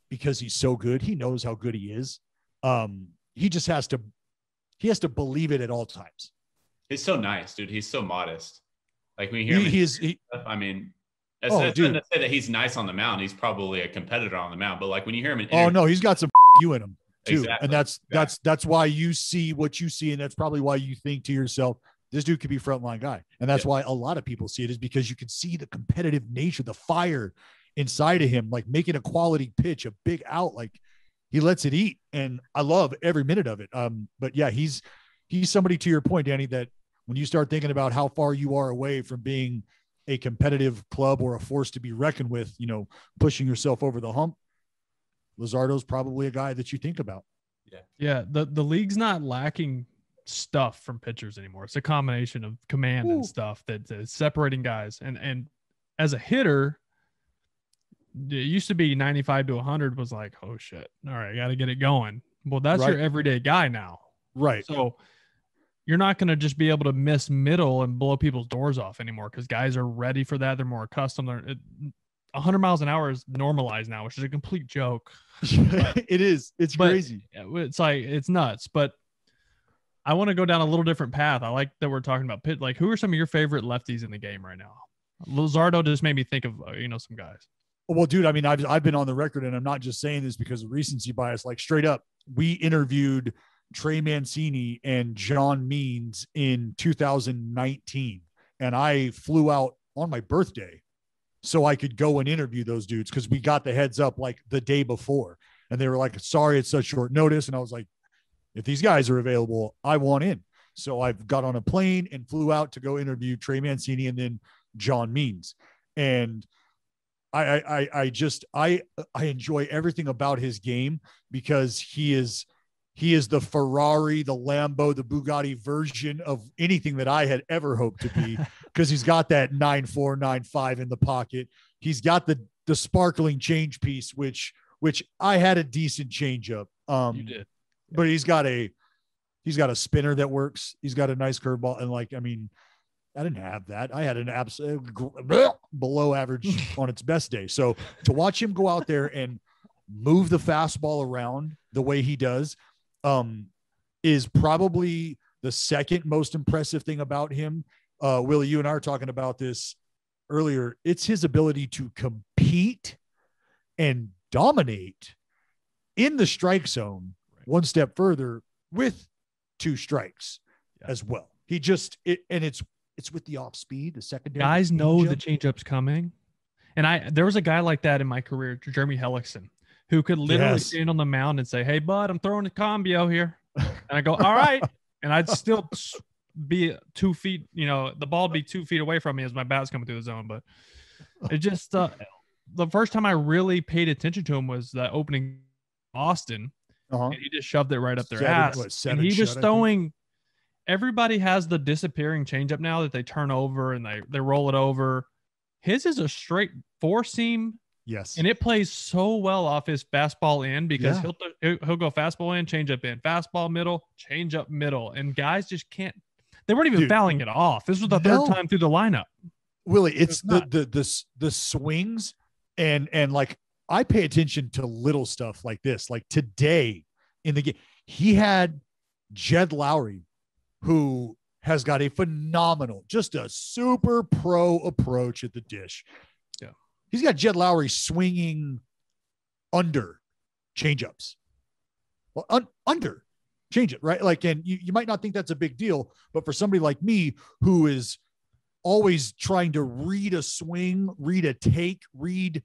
Speaker 3: because he's so good, he knows how good he is. He just has to believe it at all times.
Speaker 1: He's so nice, dude. He's so modest. Like when you hear him, I mean, it's not to say that he's nice on the mound. He's probably a competitor on the mound, but like when you hear him,
Speaker 3: oh no, he's got some you in him too. Exactly. And that's why you see what you see. And that's probably why you think to yourself, this dude could be frontline guy. And that's why a lot of people see it, is because you can see the competitive nature, the fire inside of him, like making a quality pitch, a big out, like he lets it eat. And I love every minute of it. But yeah, he's somebody, to your point, Danny, that when you start thinking about how far you are away from being a competitive club or a force to be reckoned with, pushing yourself over the hump, Luzardo's probably a guy that you think about.
Speaker 2: Yeah. The league's not lacking stuff from pitchers anymore. It's a combination of command and stuff that's separating guys. And as a hitter, it used to be 95 to 100 was like, oh shit. All right. Got to get it going. Well, that's your everyday guy now. Right. So you're not going to just be able to miss middle and blow people's doors off anymore, because guys are ready for that. They're more accustomed. 100 miles an hour is normalized now, which is a complete joke.
Speaker 3: It is. It's crazy.
Speaker 2: It's like, it's nuts. But I want to go down a little different path. I like that we're talking about pit. Like, who are some of your favorite lefties in the game right now? Luzardo just made me think of, some guys.
Speaker 3: Well, dude, I mean, I've been on the record, and I'm not just saying this because of recency bias. Like, straight up, we interviewed Trey Mancini and John Means in 2019, and I flew out on my birthday so I could go and interview those dudes, because we got the heads up like the day before, and they were like, sorry, it's such short notice. And I was like, if these guys are available, I want in. So I've got on a plane and flew out to go interview Trey Mancini and then John Means. And I enjoy everything about his game, because he is the Ferrari, the Lambo, the Bugatti version of anything that I had ever hoped to be, because he's got that 9.4, 9.5 in the pocket. He's got the sparkling change piece, which I had a decent change up. You did. But he's got a spinner that works. He's got a nice curveball. And like, I mean, I didn't have that. I had an absolute below average on its best day. So to watch him go out there and move the fastball around the way he does, is probably the second most impressive thing about him. Willie, you and I were talking about this earlier. It's his ability to compete and dominate in the strike zone one step further with 2 strikes as well. He just, it's with the off speed, the secondary.
Speaker 2: Guys know the changeup's coming. And there was a guy like that in my career, Jeremy Hellickson, who could literally stand on the mound and say, hey, bud, I'm throwing a combio here. And I go, all right. And I'd still be 2 feet, the ball would be 2 feet away from me as my bat's coming through the zone. But it just, the first time I really paid attention to him was the opening Austin. And he just shoved it right up their ass. And he was throwing, everybody has the disappearing changeup now that they turn over and they roll it over. His is a straight 4-seam
Speaker 3: Yes.
Speaker 2: And it plays so well off his fastball in because he'll go fastball in, change up in, fastball middle, change up middle. And guys just can't, they weren't even fouling it off. This was the third time through the lineup.
Speaker 3: Willie, it's the swings and like I pay attention to little stuff like this. Like today in the game, he had Jed Lowry, who has got a phenomenal, just a super pro approach at the dish.
Speaker 2: Yeah.
Speaker 3: He's got Jed Lowry swinging under changeups. Well, under change it, right? Like, and you might not think that's a big deal, but for somebody like me who is always trying to read a swing, read a take, read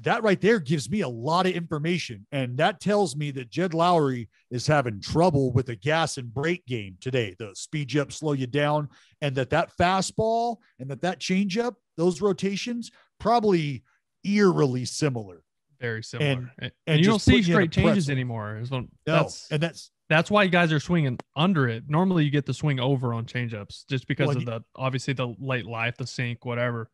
Speaker 3: that right there gives me a lot of information. And that tells me that Jed Lowry is having trouble with the gas and brake game today. The speed you up, slow you down, and that fastball and that changeup, those rotations probably eerily similar.
Speaker 2: Very similar. And you don't see straight changes anymore. That's why guys are swinging under it. Normally you get the swing over on changeups just because of obviously the late life, the sink, whatever.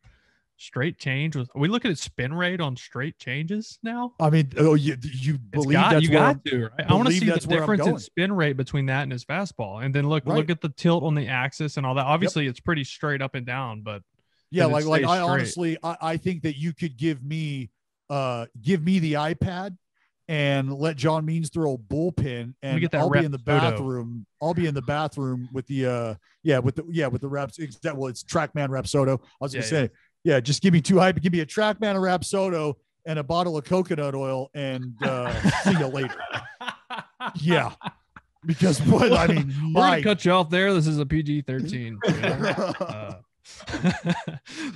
Speaker 2: Straight change. Are we looking at spin rate on straight changes now?
Speaker 3: I mean, you believe that's
Speaker 2: right? I want to see the difference in spin rate between that and his fastball. And then look at the tilt on the axis and all that. Obviously it's pretty straight up and down, but
Speaker 3: yeah, like I honestly, I think that you could give me the iPad and let John Means throw a bullpen, and I'll be in the bathroom. I'll be in the bathroom with the with the reps. Well, it's TrackMan Rapsodo. I was gonna say, just give me two hype. Give me a TrackMan, a Rapsodo, and a bottle of coconut oil, and see you later. Yeah, because we're gonna
Speaker 2: cut you off there. This is a PG-13.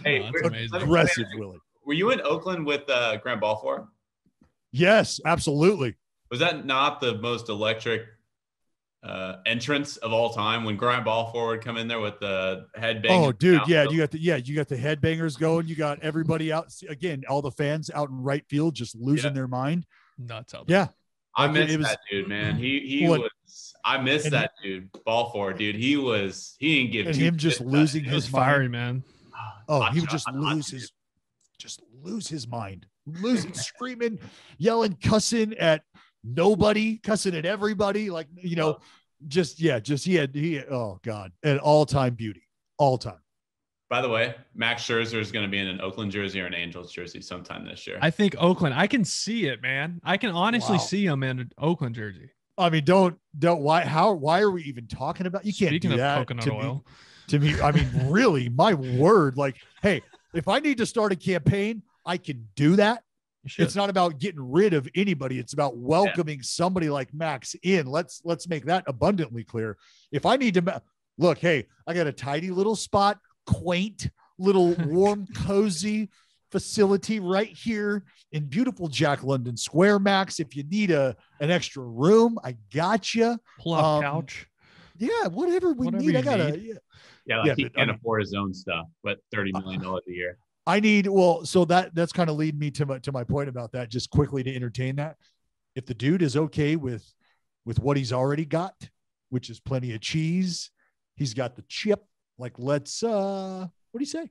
Speaker 1: Hey,
Speaker 3: that's aggressive, Willie.
Speaker 1: Were you in Oakland with Grant Balfour?
Speaker 3: Yes, absolutely.
Speaker 1: Was that not the most electric entrance of all time when Grant Balfour would come in there with the headbang?
Speaker 3: Oh, dude, you got the headbangers going. You got everybody out again. All the fans out in right field just losing their mind.
Speaker 2: Nuts out
Speaker 3: there. Yeah,
Speaker 1: I miss that dude, man. He was. I miss that dude, Balfour, dude. He didn't give.
Speaker 3: And him just losing his
Speaker 2: fiery, man.
Speaker 3: Oh, he would just lose his mind, losing, screaming, yelling, cussing at nobody, cussing at everybody. Like, he had, oh God, an all-time beauty, all time.
Speaker 1: By the way, Max Scherzer is going to be in an Oakland jersey or an Angels jersey sometime this year.
Speaker 2: I think Oakland, I can see it, man. I can honestly see him in an Oakland jersey.
Speaker 3: I mean, why are we even talking about, you can't do that
Speaker 2: coconut oil.
Speaker 3: To me, I mean, really, my word, like, hey, if I need to start a campaign, I can do that. It's not about getting rid of anybody. It's about welcoming somebody like Max in. Let's make that abundantly clear. If I need to look, hey, I got a tidy little spot, quaint little warm, cozy facility right here in beautiful Jack London Square, Max. If you need an extra room, I got you.
Speaker 2: Pull out couch.
Speaker 3: Yeah, whatever we need. I got
Speaker 1: he can't afford his own stuff, but $30 million a year.
Speaker 3: So that's kind of leading me to my point about that, just quickly to entertain that. If the dude is okay with what he's already got, which is plenty of cheese, he's got the chip. Like, let's what do you say?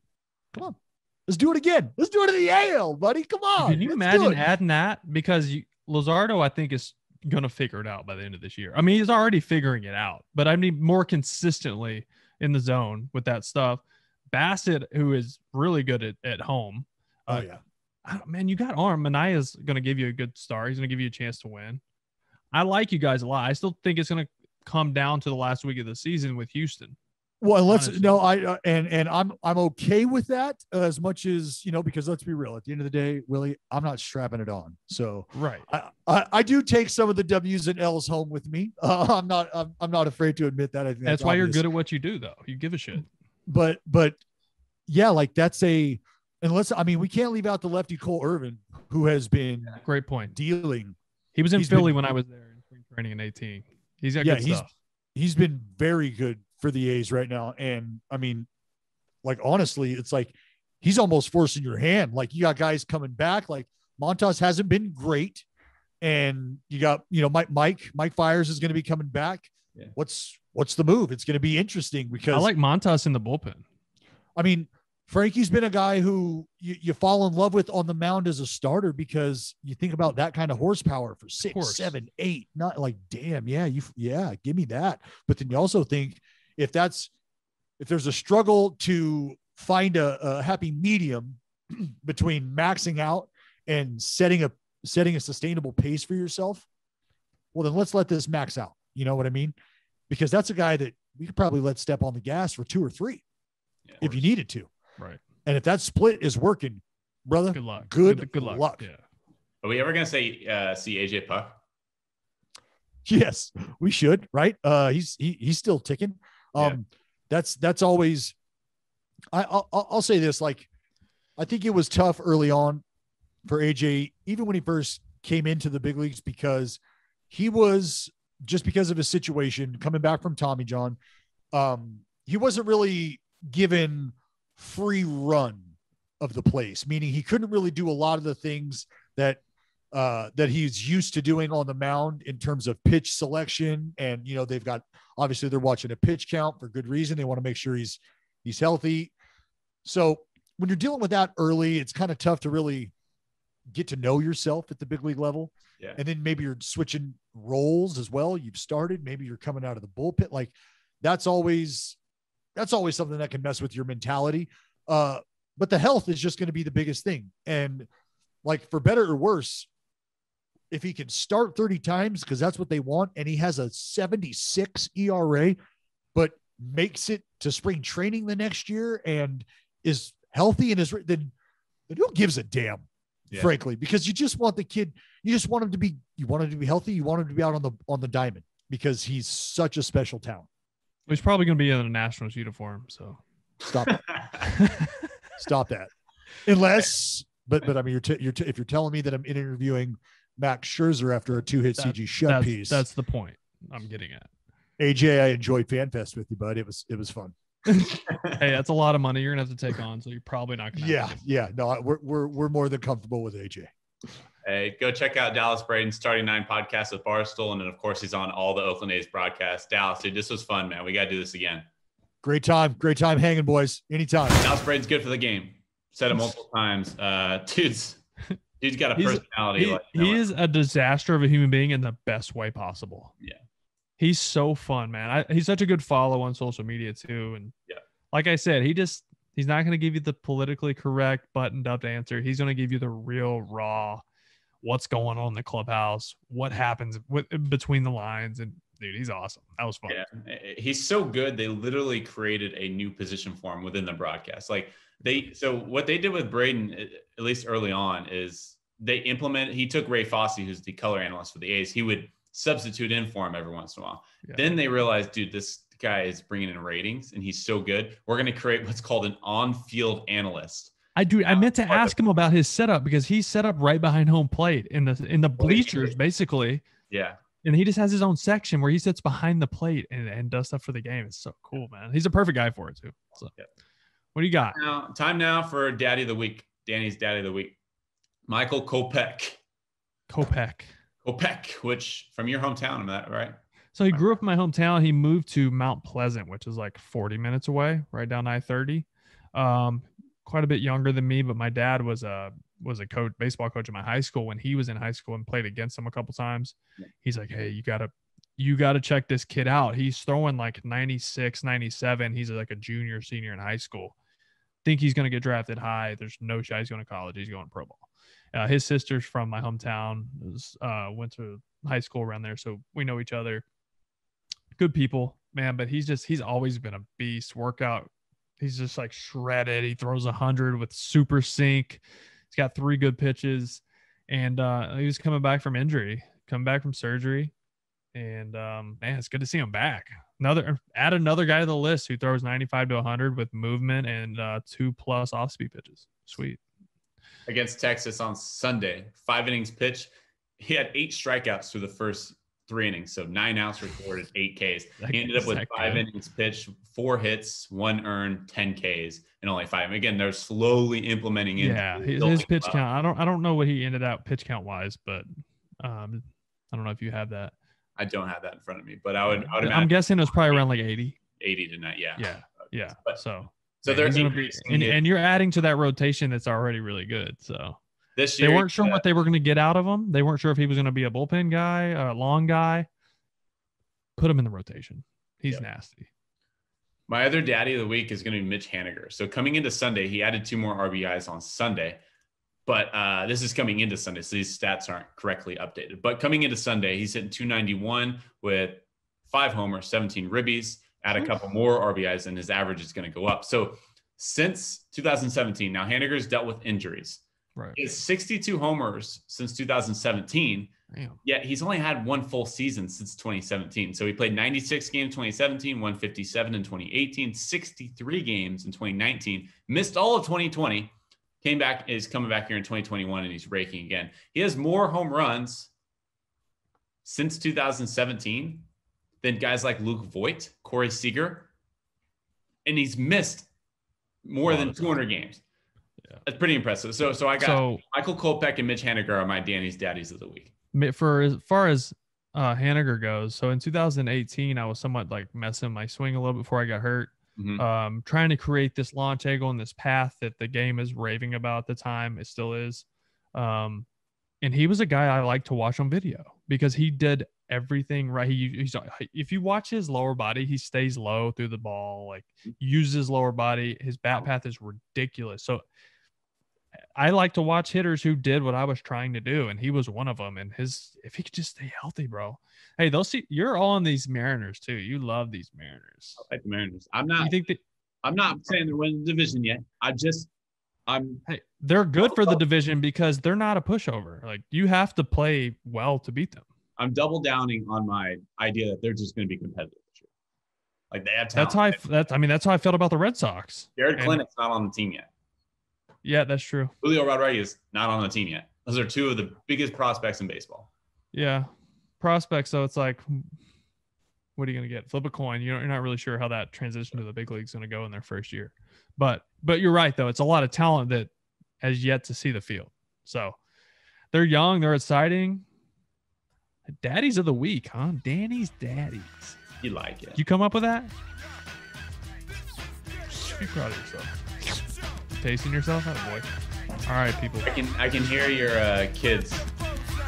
Speaker 3: Come on. Let's do it again. Let's do it in the AL, buddy. Come on.
Speaker 2: Can you imagine adding that? Because Luzardo, I think, is going to figure it out by the end of this year. I mean, he's already figuring it out, but I mean, more consistently in the zone with that stuff. Bassett, who is really good at home. Man, you got arm. Manaya's going to give you a good start. He's going to give you a chance to win. I like you guys a lot. I still think it's going to come down to the last week of the season with Houston.
Speaker 3: Well, I'm okay with that as much as, because let's be real, at the end of the day, Willie, I'm not strapping it on. So
Speaker 2: right.
Speaker 3: I do take some of the W's and L's home with me. I'm not afraid to admit that. I think
Speaker 2: that's why you're good at what you do, though. You give a shit.
Speaker 3: But yeah, like we can't leave out the lefty Cole Irvin, who has been
Speaker 2: great point
Speaker 3: dealing.
Speaker 2: He was in Philly when I was there in spring training in 2018. He's got good stuff.
Speaker 3: He's been very good for the A's right now. And I mean, like, honestly, it's like, he's almost forcing your hand. Like, you got guys coming back. Like, Montas hasn't been great. And you got, Mike Fiers is going to be coming back. Yeah. What's the move? It's going to be interesting because
Speaker 2: I like Montas in the bullpen.
Speaker 3: I mean, Frankie's been a guy who you fall in love with on the mound as a starter because you think about that kind of horsepower for 6, 7, 8, not like, damn, give me that. But then you also think if there's a struggle to find a happy medium between maxing out and setting a sustainable pace for yourself, well, then let's let this max out. You know what I mean? Because that's a guy that we could probably let step on the gas for 2 or 3 if you needed to.
Speaker 2: Right.
Speaker 3: And if that split is working, brother,
Speaker 2: good luck.
Speaker 3: Good
Speaker 2: luck. Yeah.
Speaker 1: Are we ever going to see AJ Puck?
Speaker 3: Yes, we should. Right. He's still ticking. That's always, I'll say this, like, I think it was tough early on for AJ, even when he first came into the big leagues, because he was, just because of his situation coming back from Tommy John, he wasn't really given free run of the place, meaning he couldn't really do a lot of the things that he's used to doing on the mound in terms of pitch selection. And, you know, obviously they're watching a pitch count for good reason. They want to make sure he's healthy. So when you're dealing with that early, it's kind of tough to really get to know yourself at the big league level.
Speaker 1: Yeah.
Speaker 3: And then maybe you're switching roles as well. You've started, maybe you're coming out of the bullpen. Like that's always something that can mess with your mentality. But the health is just going to be the biggest thing. And like, for better or worse, if he can start 30 times, because that's what they want, and he has a 76 ERA, but makes it to spring training the next year and is healthy and then who gives a damn, frankly, because you just want the kid, you want him to be healthy. You want him to be out on the diamond because he's such a special talent.
Speaker 2: He's probably going to be in a Nationals uniform. So
Speaker 3: stop it. Stop that. Unless, but I mean, if you're telling me that I'm interviewing Max Scherzer after a 2-hit CG shut piece,
Speaker 2: that's the point I'm getting at.
Speaker 3: AJ, I enjoyed FanFest with you, bud. It was fun.
Speaker 2: Hey, that's a lot of money you're gonna have to take on, so you're probably not gonna.
Speaker 3: Yeah. No, we're more than comfortable with AJ.
Speaker 1: Hey, go check out Dallas Braden Starting 9 podcast with Barstool, and then of course he's on all the Oakland A's broadcasts. Dallas, dude, this was fun, man. We got to do this again. Great time hanging, boys. Anytime. Dallas Braden's good for the game. Said it multiple times. Dude's got a personality.
Speaker 2: He is a disaster of a human being in the best way possible.
Speaker 1: Yeah.
Speaker 2: He's so fun, man. He's such a good follow on social media too. And like I said, he's not going to give you the politically correct buttoned up answer. He's going to give you the real raw, what's going on in the clubhouse, what happens between the lines. And dude, he's awesome. That was fun.
Speaker 1: Yeah. He's so good. They literally created a new position for him within the broadcast. Like so what they did with Braden, at least early on, is he took Ray Fosse, who's the color analyst for the A's. He would substitute in for him every once in a while. Yeah. Then they realized, dude, this guy is bringing in ratings and he's so good. We're going to create what's called an on-field analyst.
Speaker 2: I meant to ask him about his setup because he's set up right behind home plate in the bleachers, basically.
Speaker 1: Yeah.
Speaker 2: And he just has his own section where he sits behind the plate and does stuff for the game. It's so cool, man. He's a perfect guy for it too. So, what do you got?
Speaker 1: Time now for Daddy of the Week. Danny's Daddy of the Week. Michael Kopech, which from your hometown, am that right?
Speaker 2: So he grew up in my hometown. He moved to Mount Pleasant, which is like 40 minutes away, right down I-30. Quite a bit younger than me, but my dad was a coach, baseball coach in my high school when he was in high school and played against him a couple times. He's like, hey, you gotta check this kid out. He's throwing like 96, 97. He's like a junior, senior in high school. Think he's going to get drafted high. There's no shot he's going to college. He's going pro ball. His sister's from my hometown, went to high school around there. So we know each other. Good people, man. But he's always been a beast. Workout. He's just like shredded. He throws 100 with super sync. He's got 3 good pitches. And he was coming back from surgery. And man, it's good to see him back. Add another guy to the list who throws 95 to 100 with movement and 2+ off-speed pitches. Sweet.
Speaker 1: Against Texas on Sunday, 5 innings pitch. He had 8 strikeouts through the first 3 innings, so 9 outs recorded, 8 Ks. He ended up with 5 innings pitched, 4 hits, 1 earned, 10 Ks, and only 5. Again, they're slowly implementing it.
Speaker 2: Yeah, his pitch count. I don't know what he ended out pitch count wise, but I don't know if you have that.
Speaker 1: I don't have that in front of me, but I would imagine.
Speaker 2: I'm guessing it was probably around like 80.
Speaker 1: 80 to 90, yeah.
Speaker 2: Yeah.
Speaker 1: But
Speaker 2: so
Speaker 1: So they're
Speaker 2: and you're adding to that rotation that's already really good. So
Speaker 1: this year
Speaker 2: they weren't sure what they were going to get out of him. They weren't sure if he was going to be a bullpen guy, a long guy. Put him in the rotation. He's nasty.
Speaker 1: My other daddy of the week is going to be Mitch Haniger. So coming into Sunday, he added 2 more RBIs on Sunday. But this is coming into Sunday, so these stats aren't correctly updated. But coming into Sunday, he's hitting 291 with 5 homers, 17 ribbies, add a couple more RBIs, and his average is going to go up. So since 2017, now Haniger's dealt with injuries.
Speaker 2: Right.
Speaker 1: He has 62 homers since 2017.
Speaker 2: Damn.
Speaker 1: Yet he's only had 1 full season since 2017. So he played 96 games in 2017, 157 in 2018, 63 games in 2019, missed all of 2020. Is coming back here in 2021, and he's raking again. He has more home runs since 2017 than guys like Luke Voigt, Corey Seager, and he's missed more than 200 games. Yeah. That's pretty impressive. So I got Michael Kopech and Mitch Haniger are my Danny's daddies of the week.
Speaker 2: For as far as Haniger goes, so in 2018, I was somewhat like messing my swing a little bit before I got hurt. Mm-hmm. Trying to create this launch angle and this path that the game is raving about at the time. It still is. And he was a guy I like to watch on video because he did everything right. He's if you watch his lower body, he stays low through the ball, like uses his lower body. His bat path is ridiculous. So I like to watch hitters who did what I was trying to do, and he was one of them. And if he could just stay healthy, bro. Hey, you're on these Mariners too. You love these Mariners.
Speaker 1: I like the Mariners. I'm not saying they're winning the division yet. Hey,
Speaker 2: they're good for the division because they're not a pushover. Like, you have to play well to beat them.
Speaker 1: I'm double downing on my idea that they're just going to be competitive this year. Like, they have talent.
Speaker 2: That's how I felt about the Red Sox.
Speaker 1: Jared Clinton's not on the team yet.
Speaker 2: Yeah, that's true.
Speaker 1: Julio Rodriguez is not on the team yet. Those are 2 of the biggest prospects in baseball.
Speaker 2: Yeah. Prospects, so it's like, what are you going to get? Flip a coin. You're not really sure how that transition to the big league is going to go in their first year. But you're right, though. It's a lot of talent that has yet to see the field. So they're young. They're exciting. Daddies of the week, huh? Danny's daddies.
Speaker 1: You like it.
Speaker 2: You come up with that? Be proud of yourself. Tasting yourself? Attaboy. All right, people.
Speaker 1: I can hear your kids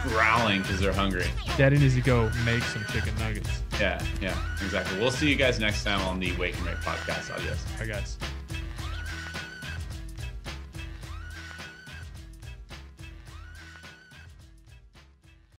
Speaker 1: growling because they're hungry.
Speaker 2: Daddy needs to go make some chicken nuggets.
Speaker 1: Yeah, exactly. We'll see you guys next time on the Wake and Rake Podcast. Adios.
Speaker 2: Bye, guys.